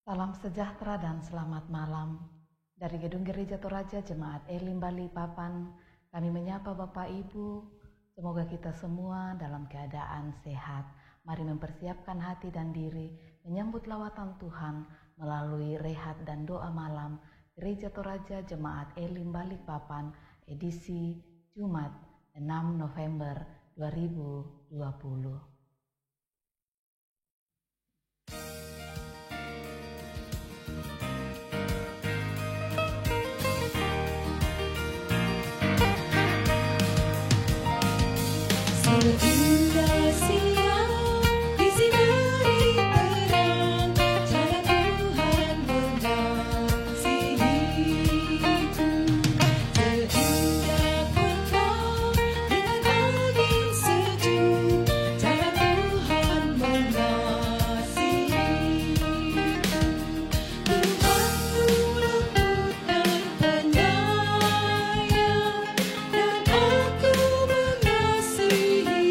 Salam sejahtera dan selamat malam. Dari Gedung Gereja Toraja Jemaat Elim Balikpapan, kami menyapa Bapak Ibu. Semoga kita semua dalam keadaan sehat. Mari mempersiapkan hati dan diri menyambut lawatan Tuhan melalui rehat dan doa malam Gereja Toraja Jemaat Elim Balikpapan edisi Jumat 6 November 2020. Indah siang di sinari terang, cara Tuhan mengasihiku. Seindah petang dengan angin sejuk, cara Tuhan mengasihiku. Tuhan lembut dan penyayang, dan aku mengasihi.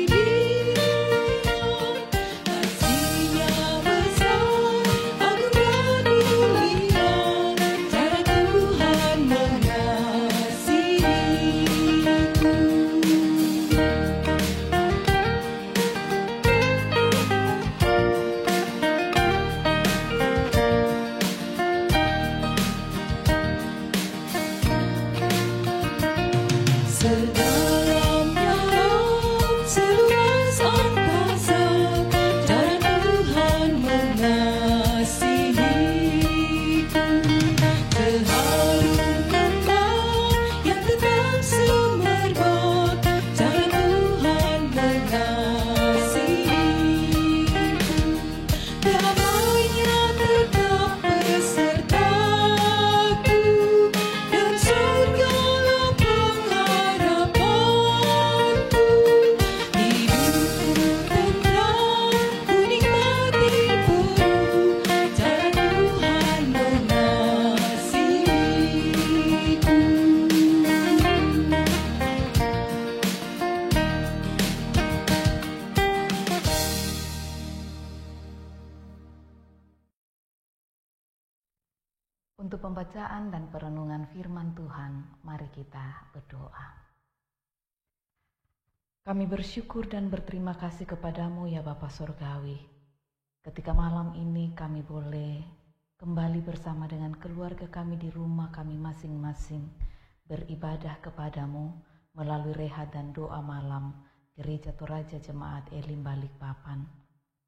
Sedalam-dalam seluas angkasa, cara Tuhan mengasihiku. Seharum kembang yang tetap semerbak, cara Tuhan mengasihiku. Damai-Nya tetap besertaku, dan surgalah pengharapanku. Hidupku tenang, ku nikmati penuh, cara Tuhan mengasihiku. Untuk pembacaan dan perenungan firman Tuhan, mari kita berdoa. Kami bersyukur dan berterima kasih kepadamu ya Bapa Surgawi. Ketika malam ini kami boleh kembali bersama dengan keluarga kami di rumah kami masing-masing, beribadah kepadamu melalui rehat dan doa malam Gereja Toraja Jemaat Elim Balikpapan.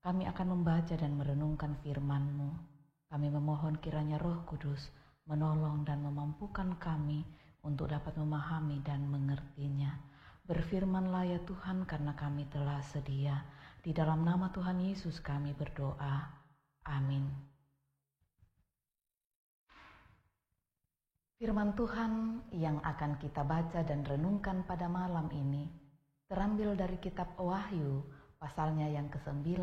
Kami akan membaca dan merenungkan firman-Mu. Kami memohon kiranya Roh Kudus menolong dan memampukan kami untuk dapat memahami dan mengertinya. Berfirmanlah ya Tuhan, karena kami telah sedia. Di dalam nama Tuhan Yesus kami berdoa. Amin. Firman Tuhan yang akan kita baca dan renungkan pada malam ini terambil dari kitab Wahyu pasalnya yang ke-9,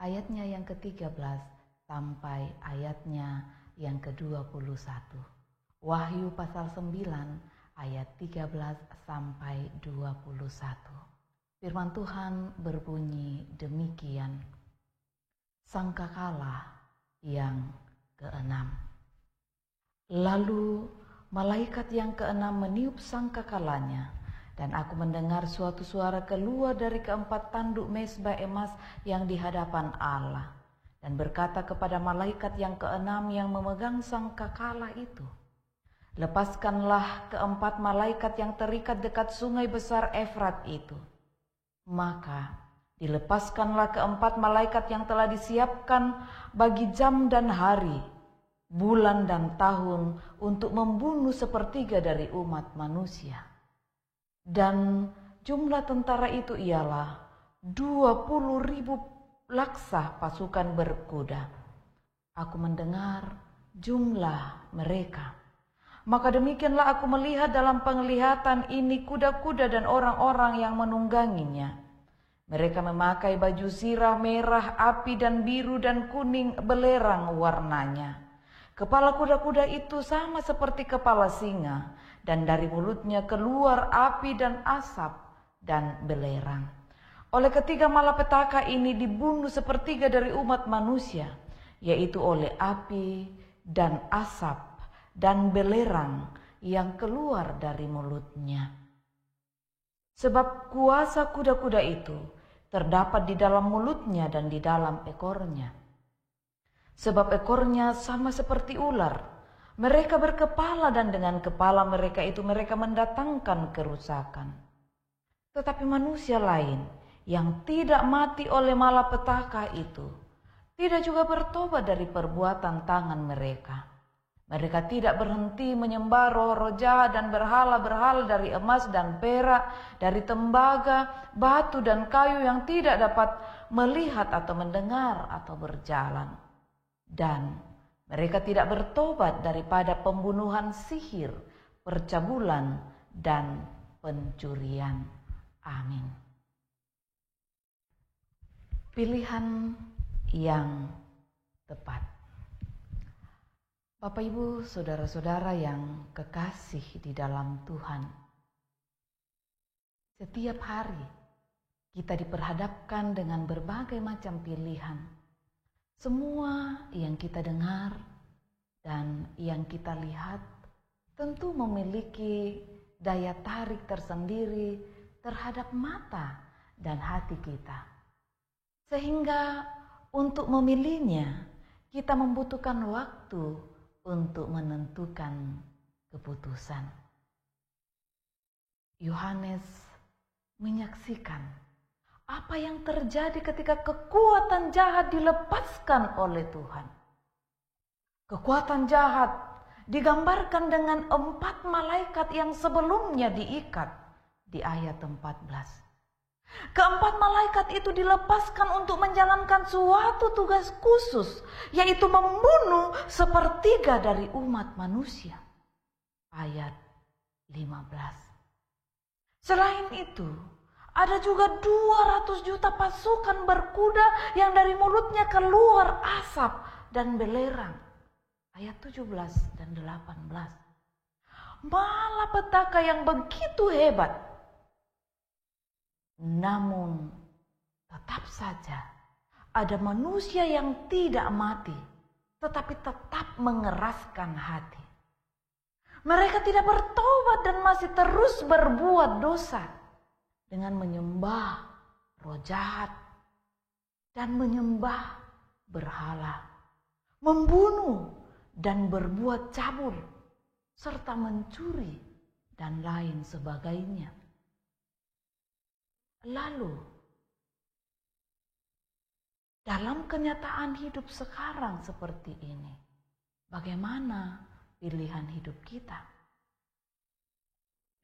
ayatnya yang ke-13 sampai ayatnya yang ke-21. Wahyu pasal 9 ayat 13 sampai 21. Firman Tuhan berbunyi demikian. Sangkakala yang ke-6. Lalu malaikat yang ke-6 meniup sangkakalanya, dan aku mendengar suatu suara keluar dari keempat tanduk mezbah emas yang di hadapan Allah, dan berkata kepada malaikat yang ke-6 yang memegang sangkakala itu, lepaskanlah keempat malaikat yang terikat dekat sungai besar Efrat itu. Maka dilepaskanlah keempat malaikat yang telah disiapkan bagi jam dan hari, bulan dan tahun untuk membunuh sepertiga dari umat manusia. Dan jumlah tentara itu ialah 20.000 laksa pasukan berkuda. Aku mendengar jumlah mereka. Maka demikianlah aku melihat dalam penglihatan ini kuda-kuda dan orang-orang yang menungganginya. Mereka memakai baju zirah merah, api dan biru dan kuning belerang warnanya. Kepala kuda-kuda itu sama seperti kepala singa, dan dari mulutnya keluar api dan asap dan belerang. Oleh ketiga malapetaka ini dibunuh sepertiga dari umat manusia, yaitu oleh api dan asap dan belerang yang keluar dari mulutnya. Sebab kuasa kuda-kuda itu terdapat di dalam mulutnya dan di dalam ekornya. Sebab ekornya sama seperti ular, mereka berkepala dan dengan kepala mereka itu mereka mendatangkan kerusakan. Tetapi manusia lain yang tidak mati oleh malapetaka itu tidak juga bertobat dari perbuatan tangan mereka. Mereka tidak berhenti menyembah roh-roh jahat dan berhala-berhala dari emas dan perak, dari tembaga, batu dan kayu yang tidak dapat melihat atau mendengar atau berjalan. Dan mereka tidak bertobat daripada pembunuhan, sihir, percabulan, dan pencurian. Amin. Pilihan yang tepat. Bapak, Ibu, saudara-saudara yang kekasih di dalam Tuhan. Setiap hari kita diperhadapkan dengan berbagai macam pilihan. Semua yang kita dengar dan yang kita lihat tentu memiliki daya tarik tersendiri terhadap mata dan hati kita. Sehingga untuk memilihnya kita membutuhkan waktu untuk menentukan keputusan. Yohanes menyaksikan apa yang terjadi ketika kekuatan jahat dilepaskan oleh Tuhan. Kekuatan jahat digambarkan dengan 4 malaikat yang sebelumnya diikat di ayat 14. Keempat malaikat itu dilepaskan untuk menjalankan suatu tugas khusus, yaitu membunuh sepertiga dari umat manusia. Ayat 15. Selain itu, ada juga 200 juta pasukan berkuda yang dari mulutnya keluar asap dan belerang. Ayat 17 dan 18. Malapetaka yang begitu hebat. Namun tetap saja ada manusia yang tidak mati, tetapi tetap mengeraskan hati. Mereka tidak bertobat dan masih terus berbuat dosa dengan menyembah roh jahat dan menyembah berhala, membunuh dan berbuat cabul, serta mencuri dan lain sebagainya. Lalu, dalam kenyataan hidup sekarang seperti ini, bagaimana pilihan hidup kita?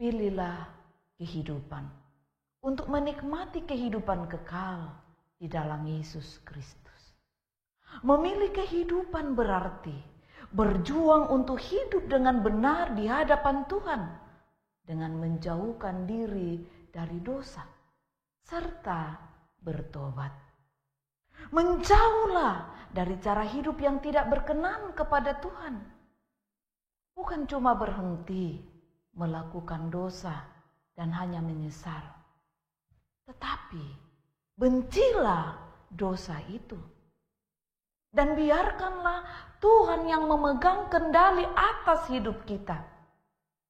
Pilihlah kehidupan untuk menikmati kehidupan kekal di dalam Yesus Kristus. Memilih kehidupan berarti berjuang untuk hidup dengan benar di hadapan Tuhan, dengan menjauhkan diri dari dosa serta bertobat. Menjauhlah dari cara hidup yang tidak berkenan kepada Tuhan. Bukan cuma berhenti melakukan dosa dan hanya menyesal, tetapi bencilah dosa itu. Dan biarkanlah Tuhan yang memegang kendali atas hidup kita.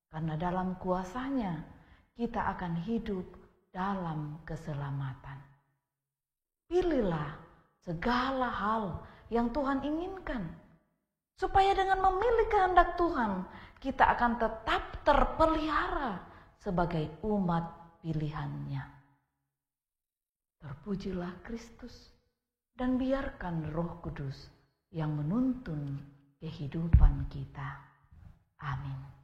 Karena dalam kuasa-Nya kita akan hidup dalam keselamatan. Pilihlah segala hal yang Tuhan inginkan, supaya dengan memilih kehendak Tuhan, kita akan tetap terpelihara sebagai umat pilihan-Nya. Terpujilah Kristus, dan biarkan Roh Kudus yang menuntun kehidupan kita. Amin.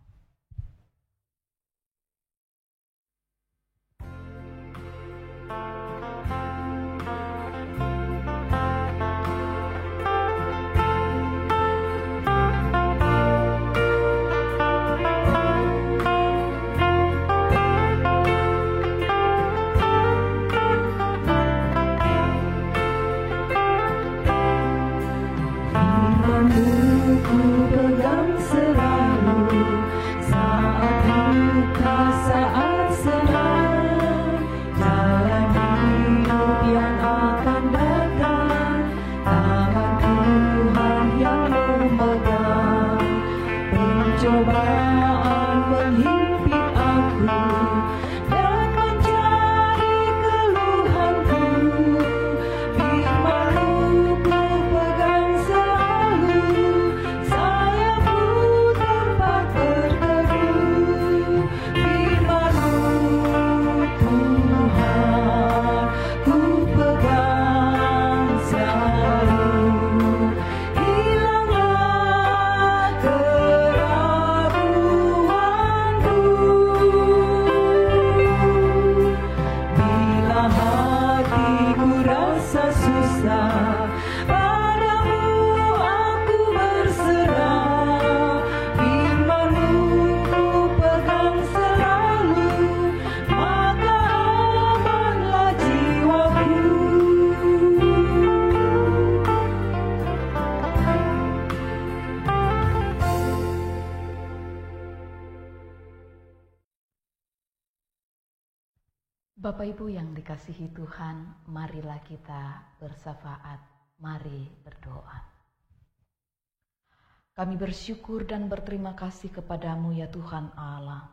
Bapak Ibu yang dikasihi Tuhan, marilah kita bersafaat, mari berdoa. Kami bersyukur dan berterima kasih kepadamu ya Tuhan Allah,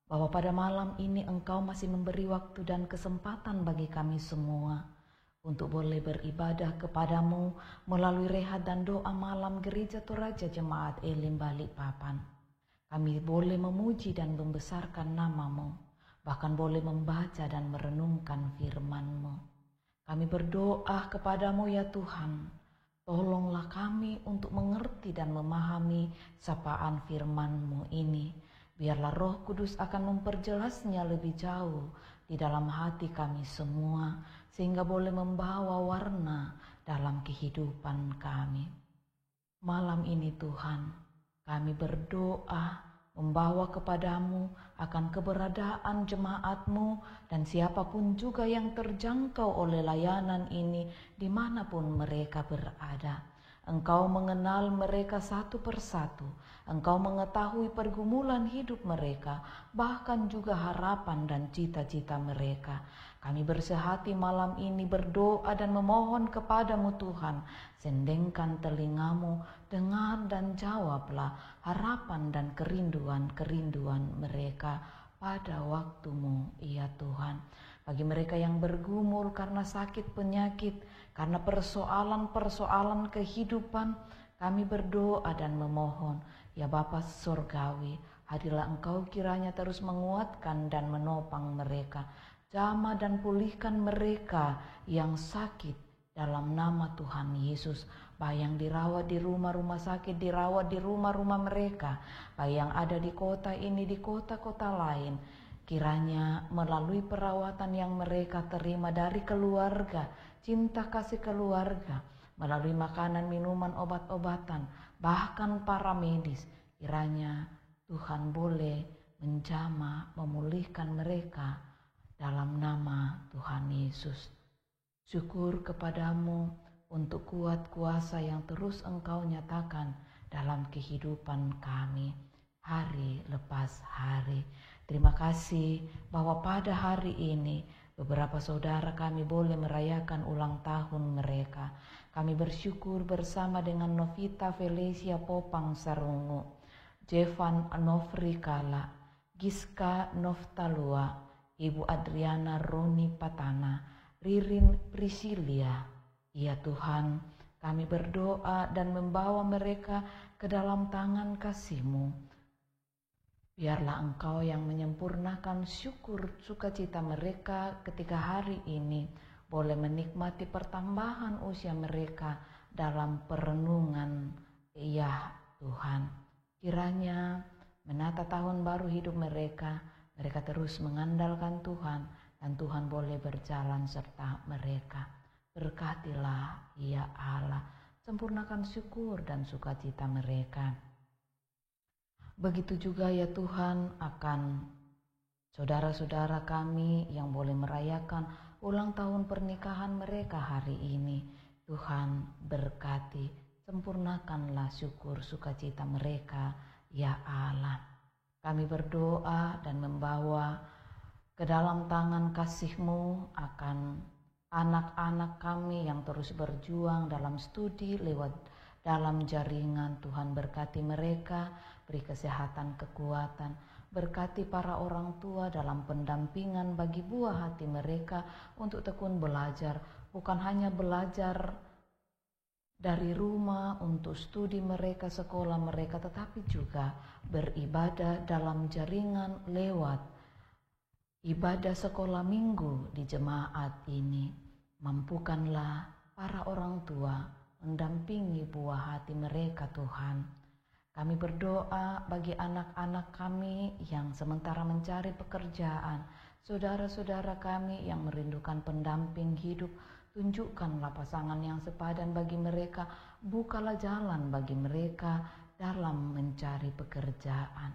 bahwa pada malam ini Engkau masih memberi waktu dan kesempatan bagi kami semua untuk boleh beribadah kepadamu melalui rehat dan doa malam Gereja Toraja Jemaat Elim Balikpapan. Kami boleh memuji dan membesarkan namamu, bahkan boleh membaca dan merenungkan firman-Mu. Kami berdoa kepadamu ya Tuhan, tolonglah kami untuk mengerti dan memahami sapaan firman-Mu ini. Biarlah Roh Kudus akan memperjelasnya lebih jauh di dalam hati kami semua, sehingga boleh membawa warna dalam kehidupan kami. Malam ini Tuhan, kami berdoa membawa kepadamu akan keberadaan jemaat-Mu dan siapapun juga yang terjangkau oleh layanan ini dimanapun mereka berada. Engkau mengenal mereka satu persatu. Engkau mengetahui pergumulan hidup mereka, bahkan juga harapan dan cita-cita mereka. Kami bersehati malam ini berdoa dan memohon kepadamu Tuhan, sendengkan telingamu, dengar dan jawablah harapan dan kerinduan-kerinduan mereka pada waktumu ya Tuhan. Bagi mereka yang bergumul karena sakit penyakit, karena persoalan-persoalan kehidupan, kami berdoa dan memohon, ya Bapa Surgawi, hadirlah Engkau kiranya terus menguatkan dan menopang mereka, jamah dan pulihkan mereka yang sakit dalam nama Tuhan Yesus. Baik yang dirawat di rumah-rumah sakit, dirawat di rumah-rumah mereka, baik yang ada di kota ini, di kota-kota lain, kiranya melalui perawatan yang mereka terima dari keluarga, cinta kasih keluarga, melalui makanan, minuman, obat-obatan, bahkan para medis, kiranya Tuhan boleh menjamah, memulihkan mereka dalam nama Tuhan Yesus. Syukur kepadamu untuk kuat kuasa yang terus Engkau nyatakan dalam kehidupan kami hari lepas hari. Terima kasih bahwa pada hari ini beberapa saudara kami boleh merayakan ulang tahun mereka. Kami bersyukur bersama dengan Novita Felicia Popang Sarungu, Jevan Nofri Kala, Giska Noftalua, Ibu Adriana Roni Patana, Ririn Priscilia. Ya Tuhan, kami berdoa dan membawa mereka ke dalam tangan kasih-Mu. Biarlah Engkau yang menyempurnakan syukur sukacita mereka ketika hari ini boleh menikmati pertambahan usia mereka dalam perenungan. Ya Tuhan, kiranya menata tahun baru hidup mereka, mereka terus mengandalkan Tuhan dan Tuhan boleh berjalan serta mereka. Berkatilah ya Allah, sempurnakan syukur dan sukacita mereka. Begitu juga ya Tuhan akan saudara-saudara kami yang boleh merayakan ulang tahun pernikahan mereka hari ini. Tuhan berkati, sempurnakanlah syukur sukacita mereka ya Allah. Kami berdoa dan membawa ke dalam tangan kasih-Mu akan anak-anak kami yang terus berjuang dalam studi lewat dalam jaringan. Tuhan berkati mereka, beri kesehatan, kekuatan, berkati para orang tua dalam pendampingan bagi buah hati mereka untuk tekun belajar, bukan hanya belajar dari rumah untuk studi mereka, sekolah mereka, tetapi juga beribadah dalam jaringan lewat ibadah sekolah minggu di jemaat ini. Mampukanlah para orang tua mendampingi buah hati mereka Tuhan. Kami berdoa bagi anak-anak kami yang sementara mencari pekerjaan, saudara-saudara kami yang merindukan pendamping hidup. Tunjukkanlah pasangan yang sepadan bagi mereka, bukalah jalan bagi mereka dalam mencari pekerjaan.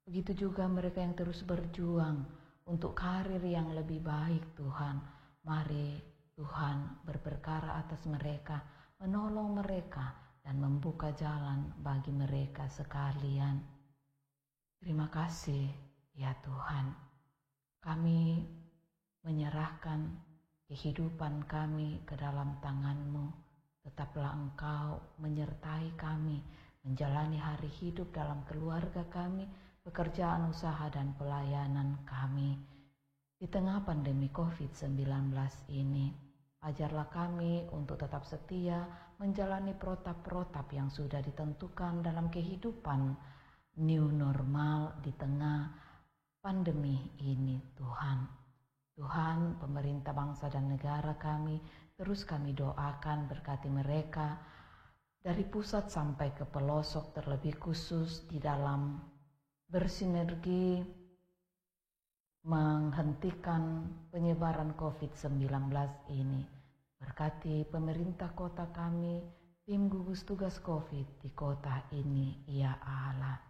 Begitu juga mereka yang terus berjuang untuk karir yang lebih baik Tuhan. Mari Tuhan berperkara atas mereka, menolong mereka dan membuka jalan bagi mereka sekalian. Terima kasih ya Tuhan. Kami menyerahkan kehidupan kami ke dalam tangan-Mu. Tetaplah Engkau menyertai kami menjalani hari hidup dalam keluarga kami, pekerjaan usaha dan pelayanan kami. Di tengah pandemi COVID-19 ini, ajarlah kami untuk tetap setia menjalani protap-protap yang sudah ditentukan dalam kehidupan new normal di tengah pandemi ini, Tuhan. Tuhan, pemerintah bangsa dan negara kami, terus kami doakan berkati mereka dari pusat sampai ke pelosok, terlebih khusus di dalam bersinergi menghentikan penyebaran COVID-19 ini. Berkati pemerintah kota kami, tim gugus tugas COVID di kota ini, ya Allah.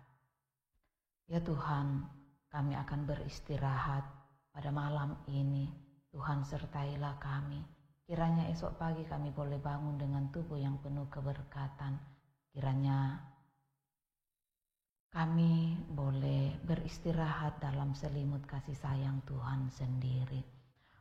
Ya Tuhan, kami akan beristirahat pada malam ini. Tuhan sertailah kami. Kiranya esok pagi kami boleh bangun dengan tubuh yang penuh keberkatan. Kiranya kami boleh beristirahat dalam selimut kasih sayang Tuhan sendiri.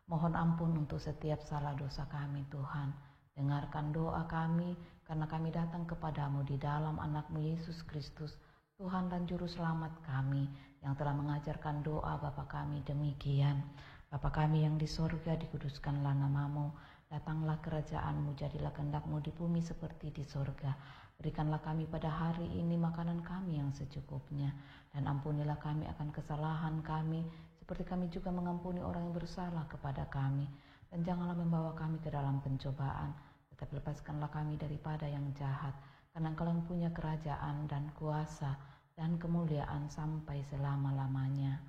Mohon ampun untuk setiap salah dosa kami, Tuhan. Dengarkan doa kami, karena kami datang kepadamu di dalam anak-Mu Yesus Kristus, Tuhan dan Juru Selamat kami, yang telah mengajarkan doa Bapa kami demikian. Bapa kami yang di sorga, dikuduskanlah nama-Mu. Datanglah kerajaan-Mu, jadilah kehendak-Mu di bumi seperti di sorga. Berikanlah kami pada hari ini makanan kami yang secukupnya, dan ampunilah kami akan kesalahan kami, seperti kami juga mengampuni orang yang bersalah kepada kami. Dan janganlah membawa kami ke dalam pencobaan, tetapi lepaskanlah kami daripada yang jahat, karena Engkau yang punya kerajaan dan kuasa dan kemuliaan sampai selama-lamanya.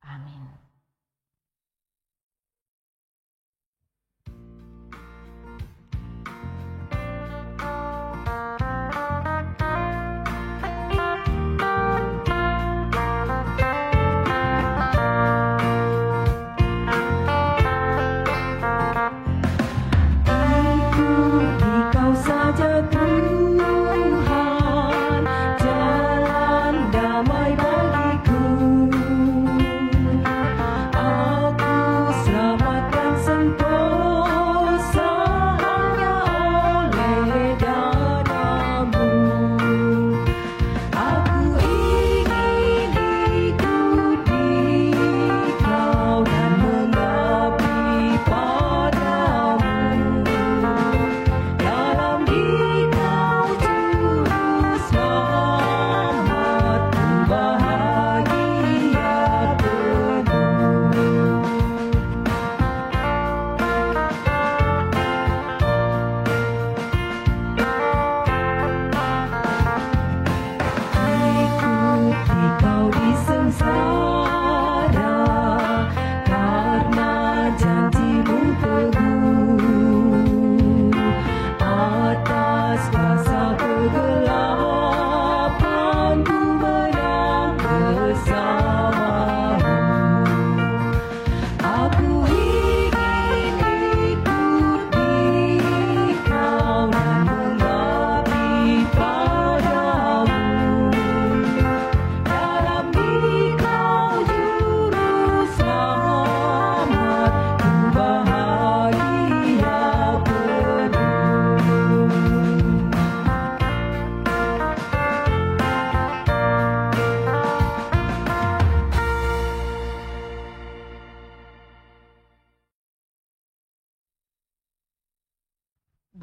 Amin.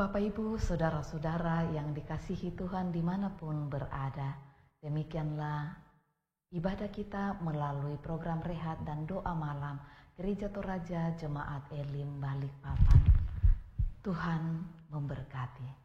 Bapak Ibu, saudara-saudara yang dikasihi Tuhan dimanapun berada, demikianlah ibadah kita melalui program rehat dan doa malam Gereja Toraja Jemaat Elim Balikpapan. Tuhan memberkati.